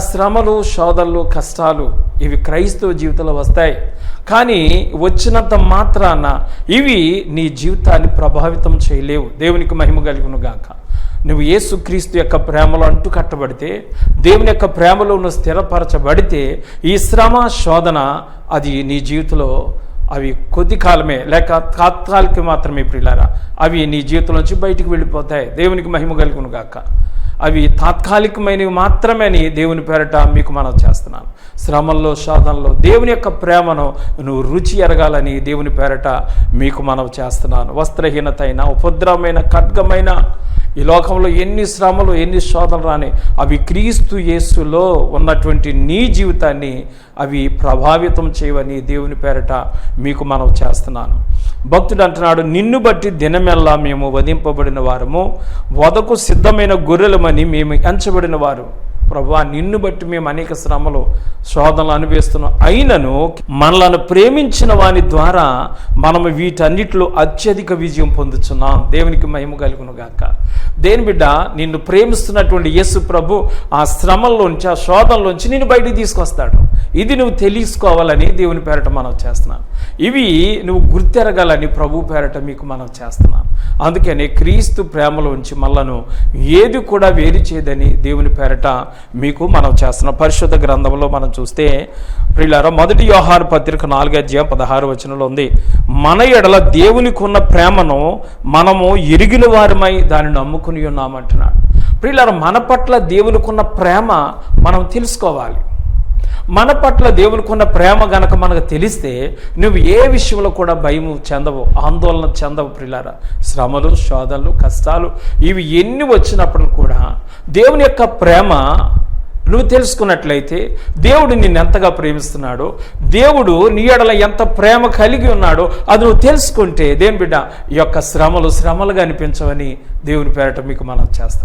శ్రమలు, శోధనలు, కష్టాలు ఇవి క్రైస్తవ జీవితంలో వస్తాయి. కానీ వచ్చినంత మాత్రాన ఇవి నీ జీవితాన్ని ప్రభావితం చేయలేవు. దేవునికి మహిమ కలుగును గాక. నువ్వు యేసుక్రీస్తు యొక్క ప్రేమలో అంటు కట్టబడితే, దేవుని యొక్క ప్రేమలో నువ్వు స్థిరపరచబడితే, ఈ శ్రమ, శోధన అది నీ జీవితంలో అవి కొద్ది కాలమే, లేక తాత్కాలిక మాత్రమే ప్రియులారా, అవి నీ జీవితం నుంచి బయటికి వెళ్ళిపోతాయి. దేవునికి మహిమ కలుగును గాక. అవి తాత్కాలికమైనవి మాత్రమే అని దేవుని పేరట మీకు మనం చేస్తున్నాను. శ్రమల్లో, శోధనలో దేవుని యొక్క ప్రేమను నువ్వు రుచి ఎరగాలని దేవుని పేరట మీకు మనం చేస్తున్నాను. వస్త్రహీనత అయినా, ఉపద్రవమైన, ఖడ్గమైన, ఈ లోకంలో ఎన్ని శ్రమలు, ఎన్ని శోధనలు రాని అవి క్రీస్తు యేసులో ఉన్నటువంటి నీ జీవితాన్ని అవి ప్రభావితం చేయవని దేవుని పేరట మీకు మనం చేస్తున్నాను. భక్తుడు అంటున్నాడు, నిన్ను బట్టి దినమెల్లా మేము వధింపబడిన వారము, వధకు సిద్ధమైన గొర్రెలమని మేము ఎంచబడిన వారు. ప్రభువా, నిన్ను బట్టి మేము అనేక శ్రమలు, శోధనలు అనుభవిస్తున్నాం. అయినను మనలను ప్రేమించిన వాని ద్వారా మనము వీటన్నిటిలో అత్యధిక విజయం పొందుతున్నాం. దేవునికి మహిమ కలుగును గాక. దేని బిడ్డ, నిన్ను ప్రేమిస్తున్నటువంటి యేసు ప్రభు ఆ శ్రమల్లోంచి, ఆ శోధనలోంచి నిన్ను బయటికి తీసుకొస్తాడు. ఇది నువ్వు తెలుసుకోవాలని దేవుని పేరట మనం చేస్తున్నాను. ఇవి నువ్వు గుర్తెరగాలని ప్రభు పేరట మీకు మనం చేస్తున్నాను. అందుకని క్రీస్తు ప్రేమలోంచి మనలను ఏది కూడా వేరు చేయదని దేవుని పేరట మీకు మనం చేస్తున్నాం. పరిశుద్ధ గ్రంథంలో మనం చూస్తే ప్రియులారా, 1 యోహాను పత్రిక 4:16 ఉంది, మన ఎడల దేవునికి ఉన్న ప్రేమను మనము ఎరిగిన వారమై దాన్ని నమ్ముకుని ఉన్నామంటున్నాడు. ప్రియులారా, మన పట్ల దేవునికి ఉన్న ప్రేమ మనం తెలుసుకోవాలి. మన పట్ల దేవునికి ఉన్న ప్రేమ గనక మనకు తెలిస్తే నువ్వు ఏ విషయంలో కూడా భయం చెందవు, ఆందోళన చెందవు. ప్రియులారా, శ్రమలు, శోధనలు, కష్టాలు ఇవి ఎన్ని వచ్చినప్పుడు కూడా దేవుని యొక్క ప్రేమ నువ్వు తెలుసుకున్నట్లయితే, దేవుడు నిన్ను ఎంతగా ప్రేమిస్తున్నాడో, దేవుడు నీ ఎడల ఎంత ప్రేమ కలిగి ఉన్నాడో అది నువ్వు తెలుసుకుంటే, దేని బిడ్డ, ఈ యొక్క శ్రమలుగా అనిపించవని దేవుని పేరట మీకు మనం చేస్తాం.